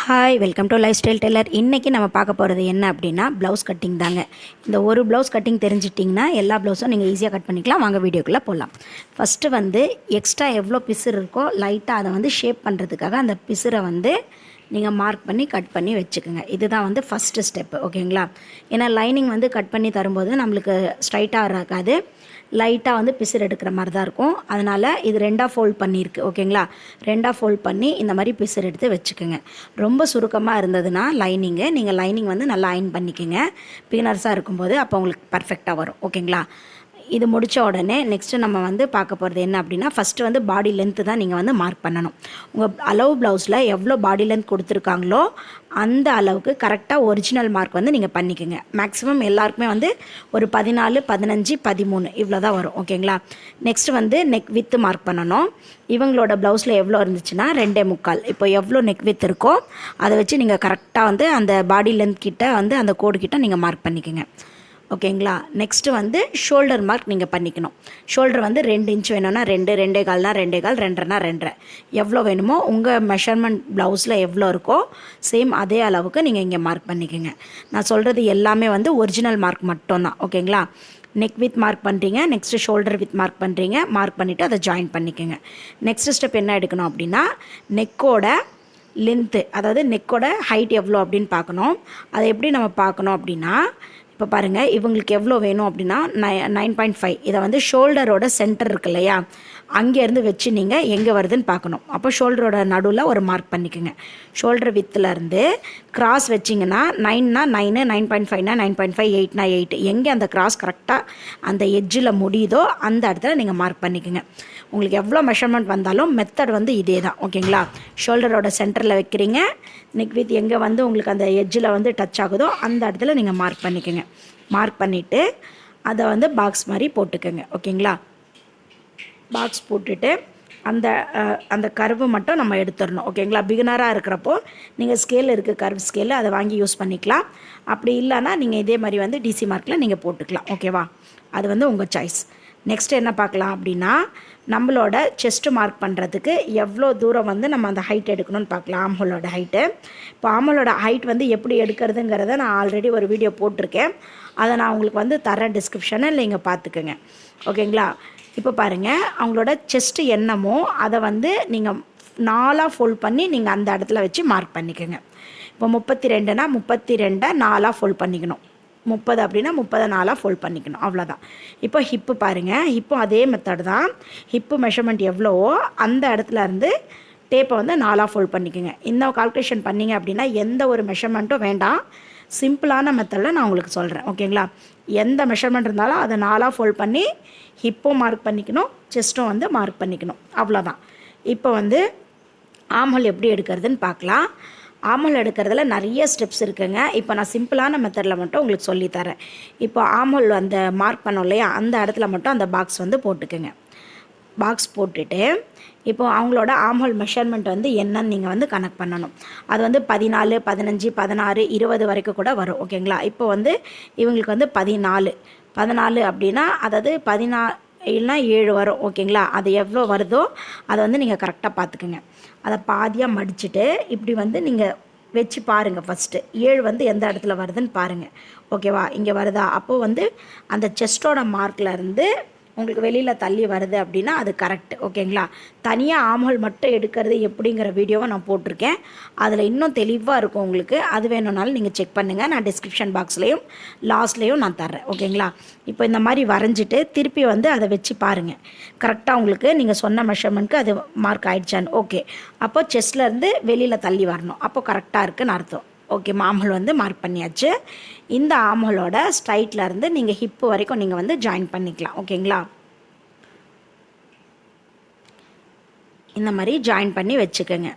Hi welcome to lifestyle tailor. இன்றைக்கி நம்ம பார்க்க போகிறது என்ன அப்படின்னா ப்ளவுஸ் கட்டிங் தாங்க. இந்த ஒரு ப்ளவுஸ் கட்டிங் தெரிஞ்சிட்டிங்கன்னா எல்லா ப்ளவுஸும் நீங்கள் ஈஸியாக கட் பண்ணிக்கலாம். வாங்க வீடியோக்குள்ளே போகலாம். ஃபஸ்ட்டு வந்து எக்ஸ்ட்ரா எவ்வளோ பிசுறு இருக்கோ லைட்டாக அதை வந்து ஷேப் பண்ணுறதுக்காக அந்த பிசுரை வந்து நீங்கள் மார்க் பண்ணி கட் பண்ணி வச்சுக்கோங்க. இதுதான் வந்து ஃபஸ்ட்டு ஸ்டெப்பு, ஓகேங்களா? ஏன்னா லைனிங் வந்து கட் பண்ணி தரும்போது நம்மளுக்கு ஸ்ட்ரைட்டாக இருக்காது, லைட்டாக வந்து பிசுறு எடுக்கிற மாதிரி தான் இருக்கும். அதனால் இது ரெண்டாக ஃபோல்ட் பண்ணியிருக்கு, ஓகேங்களா? ரெண்டாக ஃபோல்ட் பண்ணி இந்த மாதிரி பிசுறு எடுத்து வச்சுக்கோங்க. ரொம்ப சுருக்கமாக இருந்ததுன்னா நீங்கள் லைனிங் வந்து நல்லா அயன் பண்ணிக்கோங்க பிகினர்ஸாக இருக்கும்போது, அப்போ உங்களுக்கு பர்ஃபெக்டாக வரும், ஓகேங்களா? இது முடித்த உடனே நெக்ஸ்ட்டு நம்ம வந்து பார்க்க போகிறது என்ன அப்படின்னா, ஃபஸ்ட்டு வந்து பாடி லென்த்து தான் நீங்கள் வந்து மார்க் பண்ணணும். உங்கள் அளவு ப்ளவுஸில் எவ்வளோ பாடி லென்த் கொடுத்துருக்காங்களோ அந்த அளவுக்கு கரெக்டாக ஒரிஜினல் மார்க் வந்து நீங்கள் பண்ணிக்கோங்க. மேக்ஸிமம் எல்லாருக்குமே வந்து ஒரு 14, 15, 13 இவ்வளோ தான் வரும், ஓகேங்களா? நெக்ஸ்ட்டு வந்து நெக் வித்து மார்க் பண்ணணும். இவங்களோட ப்ளவுஸில் எவ்வளோ இருந்துச்சுன்னா 2.25. இப்போ எவ்வளோ நெக் வித் இருக்கோ அதை வச்சு நீங்கள் கரெக்டாக வந்து அந்த பாடி லென்த் கிட்ட வந்து அந்த கோடு கிட்ட நீங்கள் மார்க் பண்ணிக்கோங்க, ஓகேங்களா? நெக்ஸ்ட்டு வந்து ஷோல்டர் மார்க் நீங்கள் பண்ணிக்கணும். ஷோல்டர் வந்து 2 இன்ச் வேணும்னா 2, 2.25னா 2.25, 2.5னா 2.5, எவ்வளோ வேணுமோ உங்கள் மெஷர்மெண்ட் ப்ளவுஸில் எவ்வளோ இருக்கோ சேம் அதே அளவுக்கு நீங்கள் இங்கே மார்க் பண்ணிக்கோங்க. நான் சொல்கிறது எல்லாமே வந்து ஒரிஜினல் மார்க் மட்டும்தான், ஓகேங்களா? நெக் வித் மார்க் பண்ணுறீங்க, நெக்ஸ்ட்டு ஷோல்டர் வித் மார்க் பண்ணுறீங்க, மார்க் பண்ணிவிட்டு அதை ஜாயின் பண்ணிக்கோங்க. நெக்ஸ்ட்டு ஸ்டெப் என்ன எடுக்கணும் அப்படின்னா, நெக்கோட லென்த்து, அதாவது நெக்கோட ஹைட் எவ்வளோ அப்படின்னு பார்க்கணும். அதை எப்படி நம்ம பார்க்கணும் அப்படின்னா, இப்போ பாருங்கள், இவங்களுக்கு எவ்வளோ வேணும் அப்படின்னா 9.5. இதை வந்து ஷோல்டரோட சென்டர் இருக்கு இல்லையா, அங்கேருந்து வச்சு நீங்கள் எங்கே வருதுன்னு பார்க்கணும். அப்போ ஷோல்டரோட நடுவில் ஒரு மார்க் பண்ணிக்கோங்க. ஷோல்டர் வித்துலேருந்து கிராஸ் வச்சிங்கன்னா 9னா 9, 9.5னா 9.5, 8னா 8, எங்கே அந்த கிராஸ் கரெக்டாக அந்த எட்ஜில் முடியுதோ அந்த இடத்துல நீங்கள் மார்க் பண்ணிக்கோங்க. உங்களுக்கு எவ்வளோ மெஷர்மெண்ட் வந்தாலும் மெத்தட் வந்து இதே தான், ஓகேங்களா? ஷோல்டரோட சென்டரில் வைக்கிறீங்க, நெக் வித் எங்கே வந்து உங்களுக்கு அந்த எட்ஜில் வந்து டச் ஆகுதோ அந்த இடத்துல நீங்கள் மார்க் பண்ணிக்கோங்க. மார்க் பண்ணிவிட்டு அதை வந்து பாக்ஸ் மாதிரி போட்டுக்கோங்க, ஓகேங்களா? பாக்ஸ் போட்டுட்டு அந்த கர்வு மட்டும் நம்ம எடுத்துடணும், ஓகேங்களா? பிகினராக இருக்கிறப்போ நீங்கள் ஸ்கேல் இருக்குது, கர்வ் ஸ்கேலு, அதை வாங்கி யூஸ் பண்ணிக்கலாம். அப்படி இல்லைன்னா நீங்கள் இதே மாதிரி வந்து டிசி மார்க்கில் நீங்கள் போட்டுக்கலாம், ஓகேவா? அது வந்து உங்கள் சாய்ஸ். நெக்ஸ்ட் என்ன பார்க்கலாம் அப்படின்னா, நம்மளோட செஸ்ட்டு மார்க் பண்ணுறதுக்கு எவ்வளோ தூரம் வந்து நம்ம அந்த ஹைட் எடுக்கணும்னு பார்க்கலாம். ஆம்ஹோலோட ஹைட்டு. இப்போ ஆம்ஹோலோட ஹைட் வந்து எப்படி எடுக்கிறதுங்கிறத நான் ஆல்ரெடி ஒரு வீடியோ போட்டிருக்கேன். அதை நான் உங்களுக்கு வந்து தரேன் டிஸ்கிரிப்ஷனில், இல்லை இங்கே பார்த்துக்குங்க, ஓகேங்களா? இப்போ பாருங்கள், அவங்களோட செஸ்ட்டு என்னமோ அதை வந்து நீங்கள் 4ஆக ஃபோல்ட் பண்ணி நீங்கள் அந்த இடத்துல வச்சு மார்க் பண்ணிக்கோங்க. இப்போ 32னா 32 4ஆக ஃபோல்ட் பண்ணிக்கணும். 30 அப்படின்னா 30 4ஆக ஃபோல்ட் பண்ணிக்கணும், அவ்வளோதான். இப்போ ஹிப்பு பாருங்கள், ஹிப்பும் அதே மெத்தட் தான். ஹிப்பு மெஷர்மெண்ட் எவ்வளவோ அந்த இடத்துல இருந்து டேப்பை வந்து 4ஆக ஃபோல்ட் பண்ணிக்கோங்க. இந்த கால்குலேஷன் பண்ணிங்க அப்படின்னா எந்த ஒரு மெஷர்மெண்ட்டும் வேண்டாம், சிம்பிளான மெத்தடில் நான் உங்களுக்கு சொல்கிறேன், ஓகேங்களா? எந்த மெஷர்மெண்ட் இருந்தாலும் அதை 4ஆக ஃபோல்ட் பண்ணி ஹிப்பும் மார்க் பண்ணிக்கணும், செஸ்ட்டும் வந்து மார்க் பண்ணிக்கணும், அவ்வளோதான். இப்போ வந்து ஆம்ஹோல் எப்படி எடுக்கிறதுன்னு பார்க்கலாம். ஆம்ஹோல் எடுக்கிறதுல நிறைய ஸ்டெப்ஸ் இருக்குங்க. இப்போ நான் சிம்பிளான மெத்தடில் மட்டும் உங்களுக்கு சொல்லித்தரேன். இப்போ ஆம்ஹோல் அந்த மார்க் பண்ணோம் இல்லையா, அந்த இடத்துல மட்டும் அந்த பாக்ஸ் வந்து போட்டுக்குங்க. பாக்ஸ் போட்டுட்டு இப்போ அவங்களோட ஆம்ஹோல் மெஷர்மெண்ட் வந்து என்னன்னு நீங்கள் வந்து கனெக்ட் பண்ணணும். அது வந்து 14, 15, 16, 20 வரைக்கும் கூட வரும், ஓகேங்களா? இப்போ வந்து இவங்களுக்கு வந்து 14 அப்படின்னா, அதாவது 14 இல்லைனா 7 வரும், ஓகேங்களா? அது எவ்வளோ வருதோ அதை வந்து நீங்கள் கரெக்டாக பார்த்துக்குங்க. அதை பாதியாக மடிச்சுட்டு இப்படி வந்து நீங்கள் வச்சு பாருங்கள். ஃபஸ்ட்டு 7 வந்து எந்த இடத்துல வருதுன்னு பாருங்கள், ஓகேவா? இங்கே வருதா? அப்போது வந்து அந்த செஸ்ட்டோட மார்க்கில் இருந்து உங்களுக்கு வெளியில் தள்ளி வருது அப்படின்னா அது கரெக்ட், ஓகேங்களா? தனியாக ஆம்ஹோல் மட்டும் எடுக்கிறது எப்படிங்கிற வீடியோவை நான் போட்டிருக்கேன். அதில் இன்னும் தெளிவாக இருக்கும் உங்களுக்கு. அது வேணும்னாலும் நீங்கள் செக் பண்ணுங்கள். நான் டிஸ்கிரிப்ஷன் பாக்ஸ்லேயும் லாஸ்ட்லேயும் நான் தர்றேன், ஓகேங்களா? இப்போ இந்த மாதிரி வரைஞ்சிட்டு திருப்பி வந்து அதை வச்சு பாருங்கள். கரெக்டாக உங்களுக்கு நீங்கள் சொன்ன மெஷர்மெண்ட்க்கு அது மார்க் ஆகிடுச்சான்னு. ஓகே, அப்போ செஸ்ட்லேருந்து வெளியில் தள்ளி வரணும், அப்போ கரெக்டாக இருக்குதுன்னு அர்த்தம். ஓகே, ஆம்ஹோல் வந்து மார்க் பண்ணியாச்சு. இந்த ஆம்ஹோலோட ஸ்ட்ரைட்லேருந்து நீங்கள் ஹிப்பு வரைக்கும் நீங்கள் வந்து ஜாயின் பண்ணிக்கலாம், ஓகேங்களா? இந்த மாதிரி ஜாயின் பண்ணி வச்சுக்கோங்க.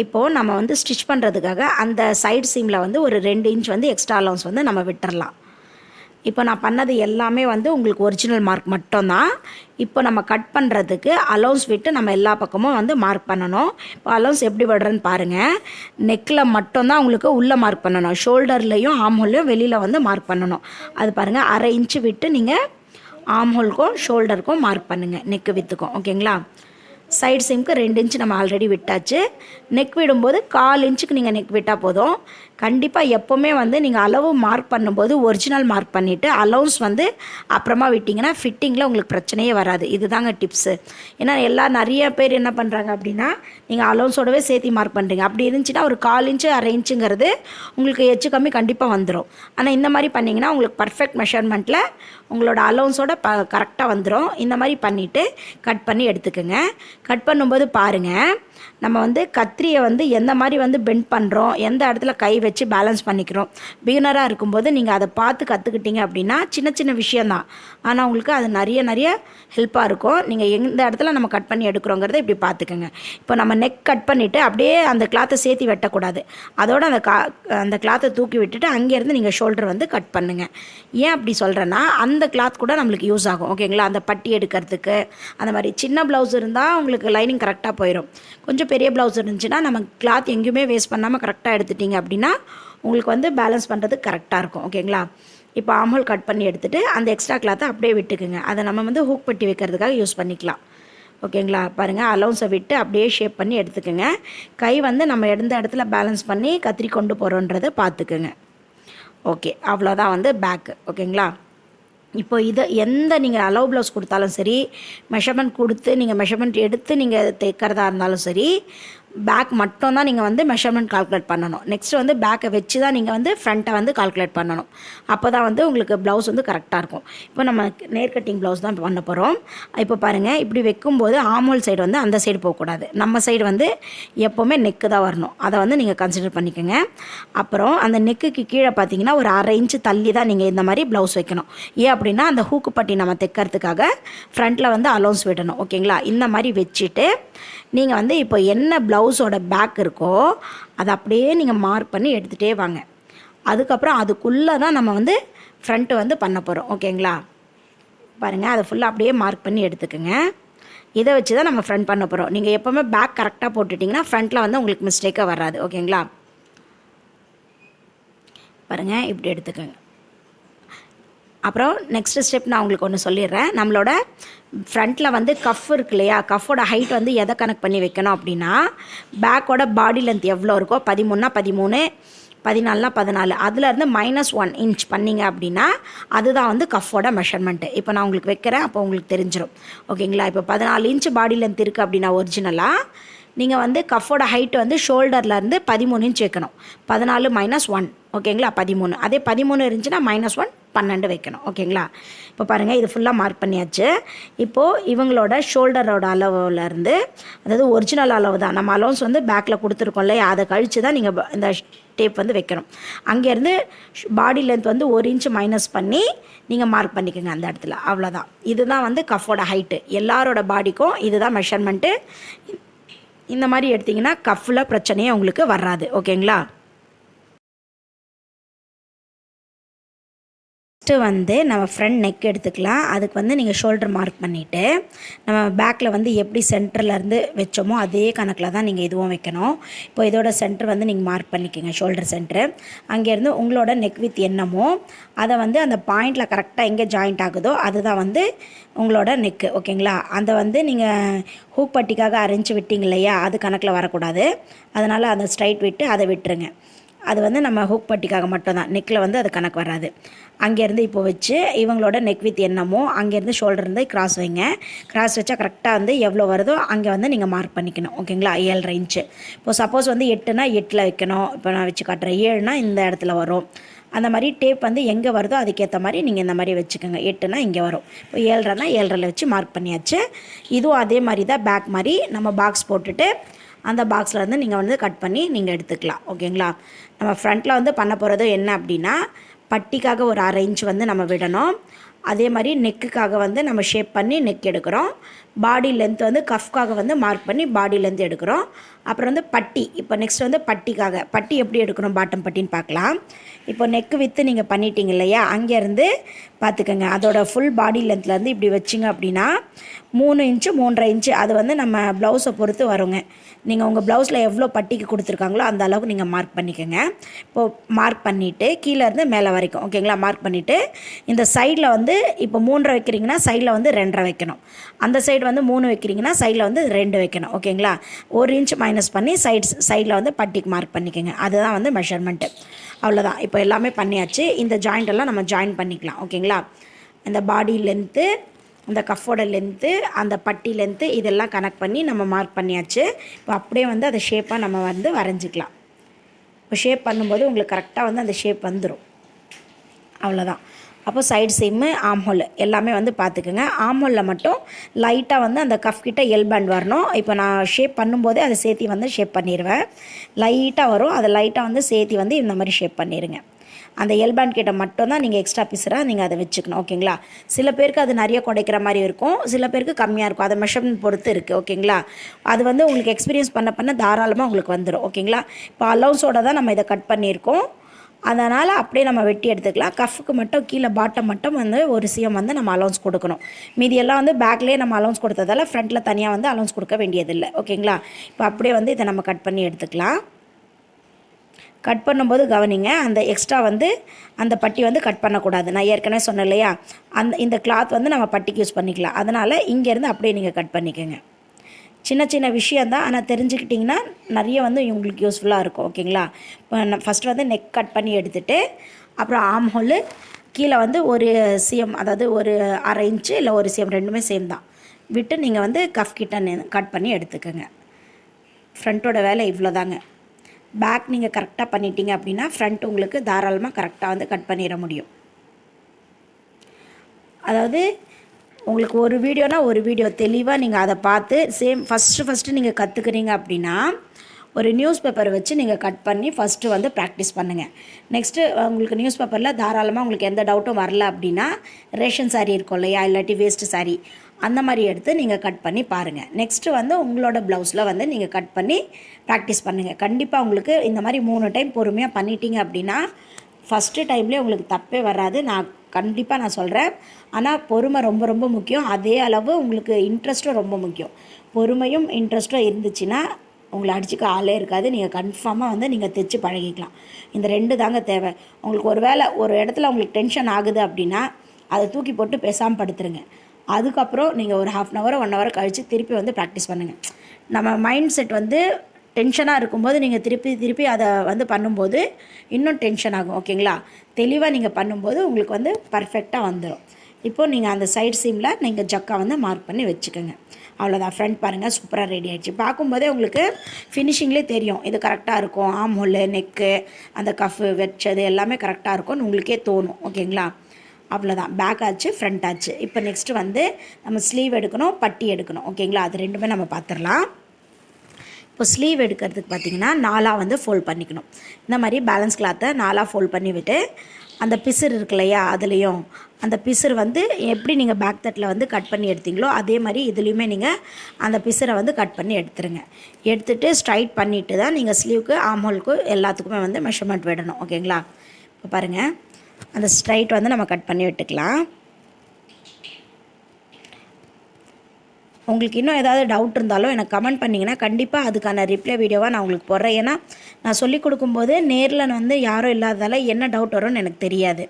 இப்போது நம்ம வந்து ஸ்டிச் பண்ணுறதுக்காக அந்த சைடு சீமில் வந்து ஒரு 2 இன்ச் வந்து எக்ஸ்ட்ரா அலவுன்ஸ் வந்து நம்ம விட்டுறலாம். இப்போ நான் பண்ணது எல்லாமே வந்து உங்களுக்கு ஒரிஜினல் மார்க் மட்டும்தான். இப்போ நம்ம கட் பண்ணுறதுக்கு அலவுன்ஸ் விட்டு நம்ம எல்லா பக்கமும் வந்து மார்க் பண்ணணும். இப்போ அலவுன்ஸ் எப்படி விடுறேன்னு பாருங்கள். நெக்கில் மட்டும்தான் உங்களுக்கு உள்ளே மார்க் பண்ணணும், ஷோல்டர்லேயும் ஆம்ஹோல்லையும் வெளியில் வந்து மார்க் பண்ணணும். அது பாருங்கள், 1/2 இன்ச்சு விட்டு நீங்கள் ஆம்ஹோலுக்கும் ஷோல்டருக்கும் மார்க் பண்ணுங்கள், நெக்கு வித்துக்கும், ஓகேங்களா? சைடு சீமுக்கு 2 இன்ச் நம்ம ஆல்ரெடி விட்டாச்சு. நெக் விடும்போது 1/4 இன்ச்சுக்கு நீங்கள் நெக் விட்டால் போதும். கண்டிப்பாக எப்போவுமே வந்து நீங்கள் அளவு மார்க் பண்ணும்போது ஒரிஜினல் மார்க் பண்ணிவிட்டு அலவுன்ஸ் வந்து அப்புறமா விட்டிங்கன்னா ஃபிட்டிங்கில் உங்களுக்கு பிரச்சனையே வராது. இதுதாங்க டிப்ஸு. ஏன்னா நிறைய பேர் என்ன பண்ணுறாங்க அப்படின்னா நீங்கள் அலவுன்ஸோடவே சேர்த்து மார்க் பண்ணுறீங்க. அப்படி இருந்துச்சுன்னா ஒரு 1/4 இன்ச்சு 1/2 இன்ச்சுங்கிறது உங்களுக்கு எச்சு கம்மி கண்டிப்பாக வந்துடும். ஆனால் இந்த மாதிரி பண்ணிங்கன்னா உங்களுக்கு பர்ஃபெக்ட் மெஷர்மெண்ட்டில் உங்களோட அலவுன்ஸோட கரெக்டாக வந்துடும். இந்த மாதிரி பண்ணிவிட்டு கட் பண்ணி எடுத்துக்கோங்க. கட் பண்ணும்போது பாருங்கள், நம்ம வந்து கத்திரியை வந்து எந்த மாதிரி வந்து பெண்ட் பண்ணுறோம், எந்த இடத்துல கை வச்சு பேலன்ஸ் பண்ணிக்கிறோம். பிகினராக இருக்கும்போது நீங்கள் அதை பார்த்து கற்றுக்கிட்டீங்க அப்படின்னா சின்ன சின்ன விஷயந்தான், ஆனால் உங்களுக்கு அது நிறைய ஹெல்ப்பாக இருக்கும். நீங்கள் எந்த இடத்துல நம்ம கட் பண்ணி எடுக்கிறோங்கிறத இப்படி பார்த்துக்கோங்க. இப்போ நம்ம நெக் கட் பண்ணிவிட்டு அப்படியே அந்த கிளாத்தை சேர்த்து வெட்டக்கூடாது. அதோட அந்த கிளாத்தை தூக்கி விட்டுட்டு அங்கேருந்து நீங்கள் ஷோல்டர் வந்து கட் பண்ணுங்கள். ஏன் அப்படி சொல்கிறேன்னா அந்த கிளாத் கூட நம்மளுக்கு யூஸ் ஆகும். ஓகேங்களா? அந்த பட்டி எடுக்கிறதுக்கு அந்த மாதிரி. சின்ன ப்ளவுஸ் இருந்தால் உங்களுக்கு லைனிங் கரெக்டாக போயிடும். கொஞ்சம் பெரிய ப்ளவுஸ் இருந்துச்சுன்னா நம்ம கிளாத் எங்கேயுமே வேஸ்ட் பண்ணாமல் கரெக்டாக எடுத்துட்டிங்க அப்படின்னா உங்களுக்கு வந்து பேலன்ஸ் பண்ணுறதுக்கு கரெக்டாக இருக்கும். ஓகேங்களா? இப்போ ஆம்ஹோல் கட் பண்ணி எடுத்துகிட்டு அந்த எக்ஸ்ட்ரா கிளாத்தை அப்படியே விட்டுக்குங்க. அதை நம்ம வந்து ஹூக் பட்டி வைக்கிறதுக்காக யூஸ் பண்ணிக்கலாம். ஓகேங்களா? பாருங்கள், அலவுன்ஸை விட்டு அப்படியே ஷேப் பண்ணி எடுத்துக்கோங்க. கை வந்து நம்ம எந்த இடத்துல பேலன்ஸ் பண்ணி கத்திரி கொண்டு போகிறோன்றதை பார்த்துக்குங்க. ஓகே, அவ்வளோதான் வந்து பேக்கு. ஓகேங்களா? இப்போ இதை எந்த நீங்கள் அளவு ப்ளவுஸ் கொடுத்தாலும் சரி, மெஷர்மெண்ட் கொடுத்து நீங்கள் மெஷர்மெண்ட் எடுத்து நீங்கள் தைக்கிறதா இருந்தாலும் சரி, பேக் மட்டும் தான் நீங்கள் வந்து மெஷர்மெண்ட் கால்குலேட் பண்ணணும். நெக்ஸ்ட்டு வந்து பேக்கை வச்சு தான் நீங்கள் வந்து ஃப்ரண்ட்டை வந்து கால்குலேட் பண்ணணும். அப்போ தான் வந்து உங்களுக்கு ப்ளவுஸ் வந்து கரெக்டாக இருக்கும். இப்போ நம்ம நேர் கட்டிங் ப்ளவுஸ் தான் பண்ண போகிறோம். இப்போ பாருங்கள், இப்படி வைக்கும்போது ஆம்ஹோல் சைடு வந்து அந்த சைடு போகக்கூடாது. நம்ம சைடு வந்து எப்போவுமே நெக்கு தான் வரணும். அதை வந்து நீங்கள் கன்சிடர் பண்ணிக்கோங்க. அப்புறம் அந்த நெக்குக்கு கீழே பார்த்தீங்கன்னா ஒரு 1/2 இன்ச்சு தள்ளி தான் நீங்கள் இந்த மாதிரி ப்ளவுஸ் வைக்கணும். ஏன் அப்படின்னா அந்த ஹூக்கு பட்டி நம்ம தைக்கிறதுக்காக ஃப்ரண்ட்டில் வந்து அலவுன்ஸ் விடணும். ஓகேங்களா? இந்த மாதிரி வச்சுட்டு நீங்கள் வந்து இப்போ என்ன ப்ளவுஸோட பேக் இருக்கோ அதை அப்படியே நீங்கள் மார்க் பண்ணி எடுத்துகிட்டே வாங்க. அதுக்கப்புறம் அதுக்குள்ளே தான் நம்ம வந்து ஃப்ரண்ட்டு வந்து பண்ண போகிறோம். ஓகேங்களா? பாருங்கள், அதை ஃபுல்லாக அப்படியே மார்க் பண்ணி எடுத்துக்கோங்க. இதை வச்சு தான் நம்ம ஃப்ரண்ட் பண்ண போகிறோம். நீங்கள் எப்போவுமே பேக் கரெக்டாக போட்டுட்டிங்கன்னா ஃப்ரண்ட்டில் வந்து உங்களுக்கு மிஸ்டேக்காக வராது. ஓகேங்களா? பாருங்கள், இப்படி எடுத்துக்கோங்க. அப்புறம் நெக்ஸ்ட் ஸ்டெப் நான் உங்களுக்கு ஒன்று சொல்லிடுறேன். நம்மளோட ஃப்ரண்ட்டில் வந்து கஃப் இருக்கு இல்லையா, கஃபோட ஹைட் வந்து எதை கனெக்ட் பண்ணி வைக்கணும் அப்படின்னா பேக்கோட பாடி லென்த் எவ்வளோ இருக்கோ 13 13 14 14 அதுலேருந்து -1 இன்ச் பண்ணிங்க அப்படின்னா அதுதான் வந்து கஃபோட மெஷர்மெண்ட்டு. இப்போ நான் உங்களுக்கு வைக்கிறேன், அப்போ உங்களுக்கு தெரிஞ்சிடும். ஓகேங்களா? இப்போ 14 இன்ச் பாடி லென்த் இருக்குது அப்படின்னா ஒரிஜினலாக நீங்கள் வந்து கஃபோட ஹைட் வந்து ஷோல்டர்லேருந்து 13 இன்ச் வைக்கணும். 14 - 1. ஓகேங்களா? 13. அதே 13 இருந்துச்சுன்னா -1 12 வைக்கணும். ஓகேங்களா? இப்போ பாருங்கள், இது ஃபுல்லாக மார்க் பண்ணியாச்சு. இப்போது இவங்களோட ஷோல்டரோட அளவுலேருந்து, அதாவது ஒரிஜினல் அளவு தான் நம்ம அலவுன்ஸ் வந்து பேக்கில் கொடுத்துருக்கோம் இல்லையா, அதை கழித்து தான் நீங்கள் இந்த டேப் வந்து வைக்கணும். அங்கேருந்து பாடி லென்த் வந்து 1 இன்ச் மைனஸ் பண்ணி நீங்கள் மார்க் பண்ணிக்கோங்க அந்த இடத்துல. அவ்வளோதான். இதுதான் வந்து கஃபோட ஹைட்டு. எல்லாரோட பாடிக்கும் இதுதான் மெஷர்மெண்ட்டு. இந்த மாதிரி எடுத்திங்கன்னா கஃப்பில் பிரச்சனையே உங்களுக்கு வராது. ஓகேங்களா? ஃபஸ்ட்டு வந்து நம்ம ஃப்ரண்ட் நெக் எடுத்துக்கலாம். அதுக்கு வந்து நீங்கள் ஷோல்டர் மார்க் பண்ணிவிட்டு நம்ம பேக்கில் வந்து எப்படி சென்டர்லேருந்து வச்சோமோ அதே கணக்கில் தான் நீங்கள் இதுவும் வைக்கணும். இப்போ இதோட சென்டர் வந்து நீங்கள் மார்க் பண்ணிக்கோங்க, ஷோல்டர் சென்டரு. அங்கேருந்து உங்களோட நெக் வித் என்னமோ அதை வந்து அந்த பாயிண்டில் கரெக்டாக எங்கே ஜாயிண்ட் ஆகுதோ அதுதான் வந்து உங்களோட நெக்கு. ஓகேங்களா? அதை வந்து நீங்கள் ஹூக் பட்டிக்காக அரைஞ்சி விட்டிங்க இல்லையா, அது கணக்கில் வரக்கூடாது. அதனால் அதை ஸ்ட்ரைட் விட்டு அதை விட்டுருங்க. அது வந்து நம்ம ஹூக் பட்டிக்காக மட்டும்தான், நெக்கில் வந்து அது கணக்கு வராது. அங்கேருந்து இப்போ வச்சு இவங்களோட நெக் வித் என்னமோ அங்கேருந்து ஷோல்டர் இருந்து கிராஸ் வைங்க. கிராஸ் வச்சா கரெக்டாக வந்து எவ்வளோ வருதோ அங்கே வந்து நீங்கள் மார்க் பண்ணிக்கணும். ஓகேங்களா? 7.5 இன்ச்சு. இப்போ சப்போஸ் வந்து 8னா 8ல் வைக்கணும். இப்போ நான் வச்சு காட்டுறேன். 7னா இந்த இடத்துல வரும். அந்த மாதிரி டேப் வந்து எங்கே வருதோ அதுக்கேற்ற மாதிரி நீங்கள் இந்த மாதிரி வச்சுக்கோங்க. 8னா இங்கே வரும். இப்போ 7.5னா 7.5 வச்சு மார்க் பண்ணியாச்சு. இதுவும் அதே மாதிரி தான் பேக் மாதிரி நம்ம பாக்ஸ் போட்டுட்டு அந்த பாக்ஸில் வந்து நீங்கள் வந்து கட் பண்ணி நீங்கள் எடுத்துக்கலாம். ஓகேங்களா? நம்ம ஃப்ரண்ட்டில் வந்து பண்ண போகிறது என்ன அப்படின்னா பட்டிக்காக ஒரு 1/2 இன்ச் வந்து நம்ம விடணும். அதே மாதிரி நெக்குக்காக வந்து நம்ம ஷேப் பண்ணி நெக் எடுக்கிறோம். பாடி லென்த் வந்து கஃப்காக வந்து மார்க் பண்ணி பாடி லென்த் எடுக்கிறோம். அப்புறம் வந்து பட்டி. இப்போ நெக்ஸ்ட் வந்து பட்டிக்காக பட்டி எப்படி எடுக்கணும் பாட்டம் பட்டின்னு பார்க்கலாம். இப்போ நெக்கு வித்து நீங்கள் பண்ணிட்டீங்க இல்லையா, அங்கேருந்து பார்த்துக்கோங்க. அதோட ஃபுல் பாடி லென்த்லேருந்து இப்படி வச்சிங்க அப்படின்னா 3 இன்ச்சு 3.5 இன்ச்சு அது வந்து நம்ம ப்ளவுஸை பொறுத்து வருங்க. நீங்கள் உங்கள் ப்ளவுஸில் எவ்வளோ பட்டிக்கு கொடுத்துருக்காங்களோ அந்த அளவுக்கு நீங்கள் மார்க் பண்ணிக்கோங்க. இப்போது மார்க் பண்ணிவிட்டு கீழேருந்து மேலே வரைக்கும். ஓகேங்களா? மார்க் பண்ணிவிட்டு இந்த சைடில் வந்து இப்போ 3.5 வைக்கிறீங்கன்னா சைடில் வந்து 2.5 வைக்கணும். அந்த சைடு வந்து 3 வைக்கிறீங்கன்னா சைடில் வந்து 2 வைக்கணும். ஓகேங்களா? 1 இன்ச் மைனஸ் பண்ணி சைடில் வந்து பட்டிக்கு மார்க் பண்ணிக்கோங்க. அதுதான் வந்து மெஷர்மெண்ட்டு. அவ்வளோதான். இப்போ எல்லாமே பண்ணியாச்சு. இந்த ஜாயிண்ட் எல்லாம் நம்ம ஜாயின் பண்ணிக்கலாம். ஓகேங்களா? இந்த பாடி லென்த்து, அந்த கஃபோட லென்த்து, அந்த பட்டி லென்த்து இதெல்லாம் கனெக்ட் பண்ணி நம்ம மார்க் பண்ணியாச்சு. இப்போ அப்படியே வந்து அதை ஷேப்பாக நம்ம வந்து வரைஞ்சிக்கலாம். இப்போ ஷேப் பண்ணும்போது உங்களுக்கு கரெக்டாக வந்து அந்த ஷேப் வந்துடும். அவ்வளோதான். அப்போ சைடு சீமு, ஆம்ஹோல் எல்லாமே வந்து பார்த்துக்குங்க. ஆம்ஹோலில் மட்டும் லைட்டாக வந்து அந்த கஃப் கிட்ட எல் பேண்ட் வரணும். இப்போ நான் ஷேப் பண்ணும்போதே அதை சேர்த்தி வந்து ஷேப் பண்ணிடுவேன். லைட்டாக வரும், அதை லைட்டாக வந்து சேர்த்தி வந்து இந்த மாதிரி ஷேப் பண்ணிடுங்க. அந்த எல் பேண்ட் கிட்ட மட்டும் தான் நீங்கள் எக்ஸ்ட்ரா பீஸராக நீங்கள் அதை வச்சுக்கணும். ஓகேங்களா? சில பேருக்கு அது நிறைய குடைக்கிற மாதிரி இருக்கும், சில பேருக்கு கம்மியாக இருக்கும். அதை மெஷர்மெண்ட் பொறுத்து இருக்குது. ஓகேங்களா? அது வந்து உங்களுக்கு எக்ஸ்பீரியன்ஸ் பண்ண தாராளமாக உங்களுக்கு வந்துடும். ஓகேங்களா? இப்போ அலவுன்ஸோடு தான் நம்ம இதை கட் பண்ணியிருக்கோம். அதனால் அப்படியே நம்ம வெட்டி எடுத்துக்கலாம். கஃப்க்கு மட்டும் கீழே பாட்டம் மட்டும் வந்து ஒரு சிஎம் வந்து நம்ம அலவுன்ஸ் கொடுக்கணும். மீதியெல்லாம் வந்து பேக்லேயே நம்ம அலவுன்ஸ் கொடுத்ததால ஃப்ரண்ட்டில் தனியாக வந்து அலவுன்ஸ் கொடுக்க வேண்டியதில்லை. ஓகேங்களா? இப்போ அப்படியே வந்து இதை நம்ம கட் பண்ணி எடுத்துக்கலாம். கட் பண்ணும்போது கவனிங்க, அந்த எக்ஸ்ட்ரா வந்து அந்த பட்டி வந்து கட் பண்ணக்கூடாது. நான் ஏற்கனவே சொன்னேன் இல்லையா, இந்த கிளாத் வந்து நம்ம பட்டிக்கு யூஸ் பண்ணிக்கலாம். அதனால் இங்கேருந்து அப்படியே நீங்கள் கட் பண்ணிக்கோங்க. சின்ன சின்ன விஷயந்தான், ஆனால் தெரிஞ்சுக்கிட்டிங்கன்னா நிறைய வந்து உங்களுக்கு யூஸ்ஃபுல்லாக இருக்கும். ஓகேங்களா? இப்போ ஃபஸ்ட்டு வந்து நெக் கட் பண்ணி எடுத்துகிட்டு அப்புறம் ஆம் ஹோலு கீழே வந்து ஒரு சிஎம், அதாவது ஒரு 1/2 இன்ச்சு இல்லை ஒரு சிஎம், ரெண்டுமே சேம் தான் விட்டு நீங்கள் வந்து கஃப் கிட்ட கட் பண்ணி எடுத்துக்கோங்க. ஃப்ரண்ட்டோட வேலை இவ்வளோ தாங்க. பேக் நீங்கள் கரெக்டாக பண்ணிட்டீங்க அப்படின்னா ஃப்ரண்ட் உங்களுக்கு தாராளமாக கரெக்டாக வந்து கட் பண்ணிட முடியும். அதாவது உங்களுக்கு ஒரு வீடியோனா ஒரு வீடியோ தெளிவாக நீங்கள் அதை பார்த்து ஃபஸ்ட்டு நீங்கள் கற்றுக்குறீங்க அப்படின்னா ஒரு நியூஸ் பேப்பரை வச்சு நீங்கள் கட் பண்ணி ஃபஸ்ட்டு வந்து ப்ராக்டிஸ் பண்ணுங்கள். நெக்ஸ்ட்டு உங்களுக்கு நியூஸ் பேப்பரில் தாராளமாக உங்களுக்கு எந்த டவுட்டும் வரல அப்படின்னா ரேஷன் சாரீ இருக்கும் இல்லையா, இல்லாட்டி வேஸ்ட்டு சாரீ, அந்த மாதிரி எடுத்து நீங்கள் கட் பண்ணி பாருங்கள். நெக்ஸ்ட்டு வந்து உங்களோட ப்ளவுஸில் வந்து நீங்கள் கட் பண்ணி ப்ராக்டிஸ் பண்ணுங்கள். கண்டிப்பாக உங்களுக்கு இந்த மாதிரி 3 டைம் பொறுமையாக பண்ணிட்டீங்க அப்படின்னா ஃபஸ்ட்டு டைம்லேயே உங்களுக்கு தப்பே வராது. நான் கண்டிப்பாக சொல்கிறேன். ஆனால் பொறுமை ரொம்ப ரொம்ப முக்கியம். அதே அளவு உங்களுக்கு இன்ட்ரெஸ்ட்டும் ரொம்ப முக்கியம். பொறுமையும் இன்ட்ரெஸ்ட்டும் இருந்துச்சுன்னா உங்களை அடிச்சுக்க ஆளே இருக்காது. நீங்கள் கன்ஃபார்மாக வந்து நீங்கள் தைச்சி பழகிக்கலாம். இந்த 2 தாங்க தேவை. உங்களுக்கு ஒரு இடத்துல உங்களுக்கு டென்ஷன் ஆகுது அப்படின்னா அதை தூக்கி போட்டு பேசாமல் படுத்துருங்க. அதுக்கப்புறம் நீங்கள் ஒரு 1/2 hour 1 hour கழித்து திருப்பி வந்து ப்ராக்டிஸ் பண்ணுங்கள். நம்ம மைண்ட் செட் வந்து டென்ஷனாக இருக்கும்போது நீங்கள் திருப்பி அதை வந்து பண்ணும்போது இன்னும் டென்ஷன் ஆகும். ஓகேங்களா? தெளிவாக நீங்கள் பண்ணும்போது உங்களுக்கு வந்து பர்ஃபெக்டாக வந்துடும். இப்போது நீங்கள் அந்த சைடு சீமில் நீங்கள் ஜக்கா வந்து மார்க் பண்ணி வச்சுக்கோங்க. அவ்வளோதான். ஃப்ரண்ட் பாருங்கள், சூப்பராக ரெடி ஆகிடுச்சு. பார்க்கும்போதே உங்களுக்கு ஃபினிஷிங்லேயே தெரியும் இது கரெக்டாக இருக்கும். ஆம் ஹோல், நெக்கு, அந்த கஃப்பு வச்சது எல்லாமே கரெக்டாக இருக்கும்னு உங்களுக்கே தோணும். ஓகேங்களா? அவ்வளோதான். பேக் ஆச்சு, ஃப்ரண்ட் ஆச்சு. இப்போ நெக்ஸ்ட்டு வந்து நம்ம ஸ்லீவ் எடுக்கணும், பட்டி எடுக்கணும். ஓகேங்களா? அது ரெண்டுமே நம்ம பார்த்துடலாம். இப்போ ஸ்லீவ் எடுக்கிறதுக்கு பார்த்திங்கன்னா 4ஆக வந்து ஃபோல்ட் பண்ணிக்கணும். இந்த மாதிரி பேலன்ஸ் கிளாத்தை 4ஆக ஃபோல்ட் பண்ணி விட்டு அந்த பிசுறு இருக்கு இல்லையா, அதுலேயும் அந்த பிசுறு வந்து எப்படி நீங்கள் பேக் தட்டில் வந்து கட் பண்ணி எடுத்தீங்களோ அதே மாதிரி இதுலேயுமே நீங்கள் அந்த பிசுரை வந்து கட் பண்ணி எடுத்துருங்க. எடுத்துகிட்டு ஸ்ட்ரைட் பண்ணிவிட்டு தான் நீங்கள் ஸ்லீவுக்கு, ஆம்ஹோலுக்கு எல்லாத்துக்குமே வந்து மெஷர்மெண்ட் விடணும். ஓகேங்களா? இப்போ பாருங்கள், அந்த ஸ்ட்ரைட் வந்து நம்ம கட் பண்ணி விட்டுக்கலாம். உங்களுக்கு இன்னும் ஏதாவது டவுட் இருந்தாலும் எனக்கு கமெண்ட் பண்ணிங்கன்னா கண்டிப்பாக அதுக்கான ரிப்ளை வீடியோவாக நான் உங்களுக்கு போடுறேன். ஏன்னா நான் சொல்லிக் கொடுக்கும்போது நேரில் வந்து யாரும் இல்லாததால் என்ன டவுட் வரும்னு எனக்கு தெரியாது.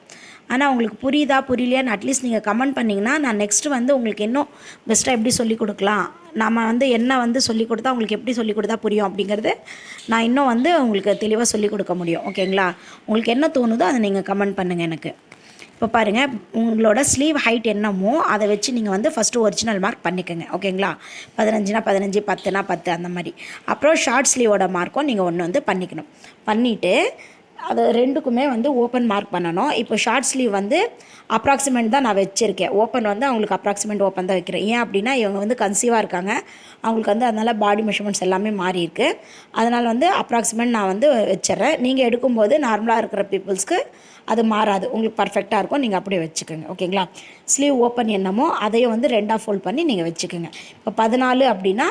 ஆனால் உங்களுக்கு புரியுதா புரியலையான்னு அட்லீஸ்ட் நீங்கள் கமெண்ட் பண்ணிங்கன்னா நான் நெக்ஸ்ட்டு வந்து உங்களுக்கு இன்னும் பெஸ்ட்டாக எப்படி சொல்லிக் கொடுக்கலாம், நம்ம வந்து என்ன வந்து சொல்லிக் கொடுத்தா உங்களுக்கு எப்படி சொல்லிக் கொடுத்தா புரியும் அப்படிங்கிறது நான் இன்னும் வந்து உங்களுக்கு தெளிவாக சொல்லிக் கொடுக்க முடியும். ஓகேங்களா? உங்களுக்கு என்ன தோணுதோ அதை நீங்கள் கமெண்ட் பண்ணுங்கள் எனக்கு. இப்போ பாருங்கள், உங்களோட ஸ்லீவ் ஹைட் என்னமோ அதை வச்சு நீங்கள் வந்து ஃபஸ்ட்டு ஒரிஜினல் மார்க் பண்ணிக்கோங்க. ஓகேங்களா? 15னா 15, 10னா 10 அந்த மாதிரி. அப்புறம் ஷார்ட் ஸ்லீவோட மார்க்கும் நீங்கள் ஒன்று வந்து பண்ணிக்கணும். பண்ணிவிட்டு அது ரெண்டுக்குமே வந்து ஓப்பன் மார்க் பண்ணணும். இப்போ ஷார்ட் ஸ்லீவ் வந்து அப்ராக்சிமேட் தான் நான் வச்சுருக்கேன். ஓப்பன் வந்து அவங்களுக்கு அப்ராக்சிமேட் ஓப்பன் தான் வைக்கிறேன். ஏன் அப்படின்னா இவங்க வந்து கன்சீவாக இருக்காங்க, அவங்களுக்கு வந்து அதனால் பாடி மெஷர்மெண்ட்ஸ் எல்லாமே மாறி இருக்குது. அதனால் வந்து அப்ராக்சிமேட் நான் வந்து வச்சிட்றேன். நீங்கள் எடுக்கும்போது நார்மலாக இருக்கிற பீப்புள்ஸ்க்கு அது மாறாது, உங்களுக்கு பர்ஃபெக்டாக இருக்கும். நீங்கள் அப்படியே வச்சுக்கோங்க. ஓகேங்களா? ஸ்லீவ் ஓப்பன் என்னமோ அதையும் வந்து 2ஆக ஃபோல்ட் பண்ணி நீங்கள் வச்சுக்கோங்க. இப்போ 14 அப்படின்னா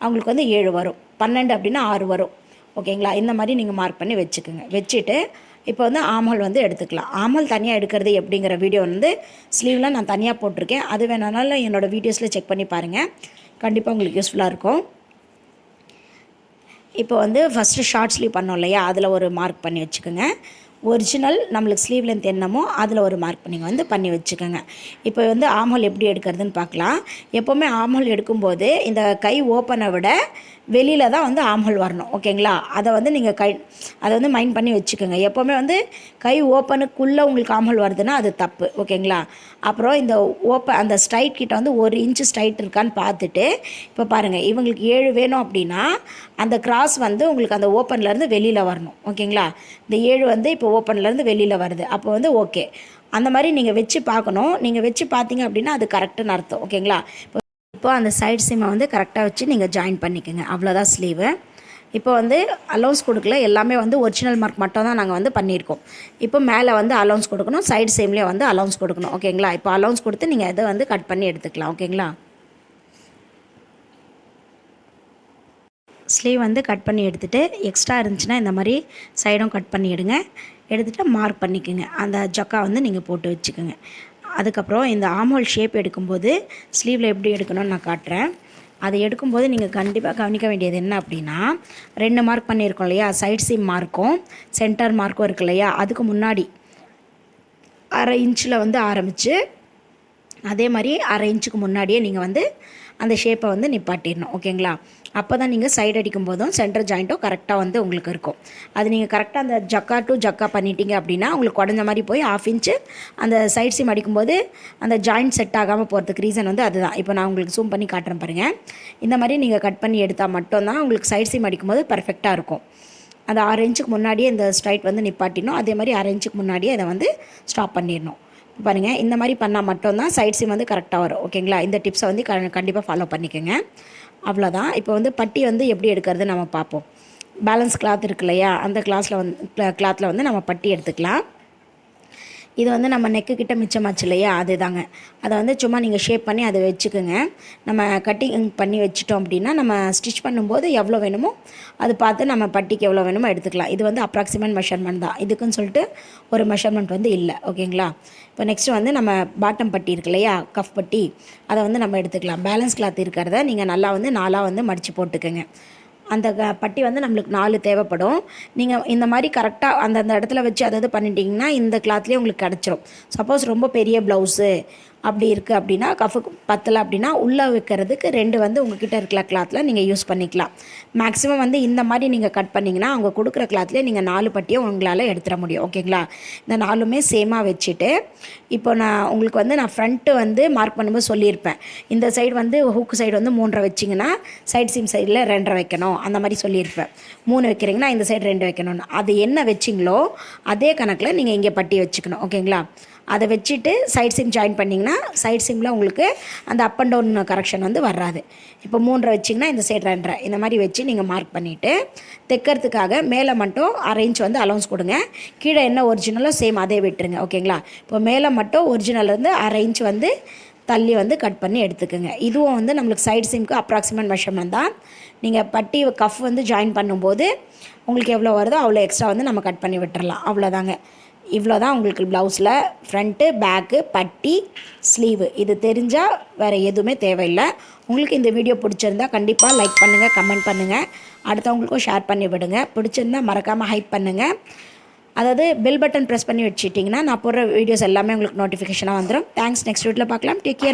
அவங்களுக்கு வந்து 7 வரும், 12 அப்படின்னா 6 வரும். ஓகேங்களா? இந்த மாதிரி நீங்கள் மார்க் பண்ணி வச்சுக்கோங்க. வச்சுட்டு இப்போ வந்து ஆம்ஹோல் வந்து எடுத்துக்கலாம். ஆம்ஹோல் தனியாக எடுக்கிறது எப்படிங்கிற வீடியோ வந்து ஸ்லீவில் நான் தனியாக போட்டிருக்கேன். அது வேணாலும் என்னோடய வீடியோஸில் செக் பண்ணி பாருங்கள், கண்டிப்பாக உங்களுக்கு யூஸ்ஃபுல்லாக இருக்கும். இப்போ வந்து ஃபஸ்ட்டு ஷார்ட் ஸ்லீவ் பண்ணோம் இல்லையா, அதில் ஒரு மார்க் பண்ணி வச்சுக்கோங்க. ஒரிஜினல் நம்மளுக்கு ஸ்லீவ் லென்த் என்னமோ அதில் ஒரு மார்க் நீங்கள் வந்து பண்ணி வச்சுக்கோங்க. இப்போ வந்து ஆம்ஹோல் எப்படி எடுக்கிறதுன்னு பார்க்கலாம். எப்போவுமே ஆம்ஹோல் எடுக்கும்போது இந்த கை ஓப்பனை விட வெளியில் தான் வந்து ஆம்ஹோல் வரணும். ஓகேங்களா? அதை வந்து நீங்கள் அதை வந்து மைண்ட் பண்ணி வச்சுக்கோங்க. எப்போவுமே வந்து கை ஓப்பனுக்குள்ளே உங்களுக்கு ஆம்ஹோல் வருதுன்னா அது தப்பு. ஓகேங்களா? அப்புறம் இந்த அந்த ஸ்ட்ரைட் கிட்ட வந்து 1 இன்ச்சு ஸ்ட்ரைட் இருக்கான்னு பார்த்துட்டு, இப்போ பாருங்கள், இவங்களுக்கு 7 வேணும் அப்படின்னா அந்த கிராஸ் வந்து உங்களுக்கு அந்த ஓப்பன்லேருந்து வெளியில் வரணும். ஓகேங்களா? இந்த 7 வந்து இப்போ ஓப்பன்லேருந்து வெளியில் வருது. அப்போ வந்து ஓகே, அந்த மாதிரி நீங்கள் வச்சு பார்க்கணும். நீங்கள் வச்சு பார்த்தீங்க அப்படின்னா அது கரெக்டுன்னு அர்த்தம். ஓகேங்களா? இப்போ அந்த சைட் சீமை வந்து கரெக்டாக வச்சு நீங்கள் ஜாயின் பண்ணிக்கோங்க. அவ்வளோதான் ஸ்லீவு. இப்போ வந்து அலௌன்ஸ் கொடுக்கல, எல்லாமே வந்து ஒரிஜினல் மார்க் மட்டும் தான் நாங்கள் வந்து பண்ணியிருக்கோம். இப்போ மேலே வந்து அலௌன்ஸ் கொடுக்கணும், சைடு சீம்லேயே வந்து அலௌன்ஸ் கொடுக்கணும். ஓகேங்களா? இப்போ அலௌன்ஸ் கொடுத்து நீங்கள் இதை வந்து கட் பண்ணி எடுத்துக்கலாம். ஓகேங்களா? ஸ்லீவ் வந்து கட் பண்ணி எடுத்துகிட்டு எக்ஸ்ட்ரா இருந்துச்சுன்னா இந்த மாதிரி சைடும் கட் பண்ணி எடுத்துகிட்டு மார்க் பண்ணிக்கோங்க. அந்த ஜக்கா வந்து நீங்கள் போட்டு வச்சுக்கோங்க. அதுக்கப்புறம் இந்த ஆம்ஹோல் ஷேப் எடுக்கும்போது ஸ்லீவில் எப்படி எடுக்கணும்னு நான் காட்டுறேன். அதை எடுக்கும்போது நீங்கள் கண்டிப்பாக கவனிக்க வேண்டியது என்ன அப்படின்னா, 2 மார்க் பண்ணியிருக்கோம் இல்லையா, சைட் சீம் மார்க்கும் சென்டர் மார்க்கும் இருக்கு இல்லையா, அதுக்கு முன்னாடி 1/2 இன்ச்சில் வந்து ஆரம்பித்து அதே மாதிரி 1/2 இன்ச்சுக்கு முன்னாடியே நீங்கள் வந்து அந்த ஷேப்பை வந்து நிப்பாட்டிடணும். ஓகேங்களா? அப்போ தான் நீங்கள் சைடு அடிக்கும் போதும் சென்டர் ஜாயிண்ட்டும் கரெக்டாக வந்து உங்களுக்கு இருக்கும். அது நீங்கள் கரெக்டாக அந்த ஜக்கா டு ஜக்கா பண்ணிட்டீங்க அப்படின்னா உங்களுக்கு குடஞ்ச மாதிரி போய் 1/2 இன்ச்சு அந்த சைட் சீம் அடிக்கும்போது அந்த ஜாயிண்ட் செட் ஆகாமல் போகிறதுக்கு ரீசன் வந்து அதுதான். இப்போ நான் உங்களுக்கு ஜூம் பண்ணி காட்டுறேன் பாருங்கள். இந்த மாதிரி நீங்கள் கட் பண்ணி எடுத்தால் மட்டும்தான் உங்களுக்கு சைட் சீம் அடிக்கும்போது பர்ஃபெக்டாக இருக்கும். அந்த 6 இன்ச்சுக்கு முன்னாடியே இந்த ஸ்ட்ரைட் வந்து நிப்பாட்டிடணும். அதே மாதிரி 1/2 இன்ச்சுக்கு முன்னாடியே அதை வந்து ஸ்டாப் பண்ணிடணும். பாருங்கள், இந்த மாதிரி பண்ணால் மட்டும்தான் சைட் சீம் வந்து கரெக்டாக வரும். ஓகேங்களா? இந்த டிப்ஸை வந்து கண்டிப்பாக ஃபாலோ பண்ணிக்கோங்க. அவ்வளோதான். இப்போ வந்து பட்டி வந்து எப்படி எடுக்கிறது நம்ம பார்ப்போம். பேலன்ஸ் கிளாத் இருக்கு இல்லையா, அந்த கிளாத்தில் வந்து நம்ம பட்டி எடுத்துக்கலாம். இது வந்து நம்ம நெக்கு கிட்ட மிச்சமாச்சு இல்லையா, அதுதாங்க. அதை வந்து சும்மா நீங்கள் ஷேப் பண்ணி அதை வச்சுக்கோங்க. நம்ம கட்டிங் பண்ணி வச்சுட்டோம் அப்படின்னா நம்ம ஸ்டிச் பண்ணும்போது எவ்வளோ வேணுமோ அது பார்த்து நம்ம பட்டிக்கு எவ்வளோ வேணுமோ எடுத்துக்கலாம். இது வந்து அப்ராக்சிமேட் மெஷர்மெண்ட் தான், இதுக்குன்னு சொல்லிட்டு ஒரு மெஷர்மெண்ட் வந்து இல்லை. ஓகேங்களா? இப்போ நெக்ஸ்ட்டு வந்து நம்ம பாட்டம் பட்டி இருக்கு இல்லையா, கஃப் பட்டி, அதை வந்து நம்ம எடுத்துக்கலாம். பேலன்ஸ் கிளாத் இருக்கிறத நீங்கள் நல்லா வந்து 4ஆக வந்து மடித்து போட்டுக்கோங்க. அந்த பட்டி வந்து நம்மளுக்கு 4 தேவைப்படும். நீங்கள் இந்த மாதிரி கரெக்டாக அந்தந்த இடத்துல வச்சு அதாவது பண்ணிட்டீங்கன்னா இந்த கிளாத்லேயே உங்களுக்கு கிடச்சிரும். சப்போஸ் ரொம்ப பெரிய ப்ளவுஸு அப்படி இருக்குது அப்படின்னா, கஃபுக்கு பத்தலை அப்படின்னா உள்ளே வைக்கிறதுக்கு 2 வந்து உங்கள்கிட்ட இருக்கிற கிளாத்தில் நீங்கள் யூஸ் பண்ணிக்கலாம். மேக்ஸிமம் வந்து இந்த மாதிரி நீங்கள் கட் பண்ணிங்கன்னா அவங்க கொடுக்குற கிளாத்லேயே நீங்கள் 4 பட்டியை உங்களால் எடுத்துட முடியும். ஓகேங்களா? இந்த 4மே சேமாக வச்சுட்டு இப்போ உங்களுக்கு வந்து நான் ஃப்ரண்ட்டு வந்து மார்க் பண்ணும்போது சொல்லியிருப்பேன். இந்த சைடு வந்து ஹூக்கு சைடு வந்து 3.5 வச்சிங்கன்னா சைட் சீம் சைடில் 2.5 வைக்கணும், அந்த மாதிரி சொல்லியிருப்பேன். 3 வைக்கிறீங்கன்னா இந்த சைடு 2 வைக்கணும்னு. அது என்ன வச்சிங்களோ அதே கணக்கில் நீங்கள் இங்கே பட்டி வச்சுக்கணும். ஓகேங்களா? அதை வச்சுட்டு சைட் சீம் ஜாயின் பண்ணிங்கன்னா சைட் சீமில் உங்களுக்கு அந்த அப் அண்ட் டவுன் கரெக்ஷன் வந்து வராது. இப்போ 3 வச்சிங்கன்னா இந்த சைடு 2.5 இந்த மாதிரி வச்சு நீங்கள் மார்க் பண்ணிவிட்டு தைக்கிறதுக்காக மேலே மட்டும் 1/2 இன்ச் வந்து அலௌன்ஸ் கொடுங்க. கீழே என்ன ஒரிஜினலோ சேம் அதே விட்டுருங்க. ஓகேங்களா? இப்போ மேலே மட்டும் ஒரிஜினல்லேருந்து 1/2 இன்ச் வந்து தள்ளி வந்து கட் பண்ணி எடுத்துக்கோங்க. இதுவும் வந்து நம்மளுக்கு சைடு சீமுக்கு அப்ராக்சிமேட் மெஷர்மெண்ட் தான். நீங்கள் பட்டி கஃப் வந்து ஜாயின் பண்ணும்போது உங்களுக்கு எவ்வளோ வருதோ அவ்வளோ எக்ஸ்ட்ரா வந்து நம்ம கட் பண்ணி விட்டுறலாம். அவ்வளோதாங்க. இவ்வளோ தான் உங்களுக்கு ப்ளவுஸில் ஃப்ரண்ட்டு, பேக்கு, பட்டி, ஸ்லீவு. இது தெரிஞ்சால் வேறு எதுவுமே தேவையில்லை. உங்களுக்கு இந்த வீடியோ பிடிச்சிருந்தா கண்டிப்பாக லைக் பண்ணுங்கள், கமெண்ட் பண்ணுங்கள், அடுத்தவங்களுக்கும் ஷேர் பண்ணி விடுங்க. பிடிச்சிருந்தா மறக்காமல் ஹைப் பண்ணுங்கள். அதாவது பெல் பட்டன் ப்ரெஸ் பண்ணி வச்சுட்டிங்கன்னா நான் போடுற வீடியோஸ் எல்லாமே உங்களுக்கு நோட்டிஃபிகேஷனாக வந்துடும். தேங்க்ஸ். நெக்ஸ்ட் வீடியோவில் பார்க்கலாம். Take care.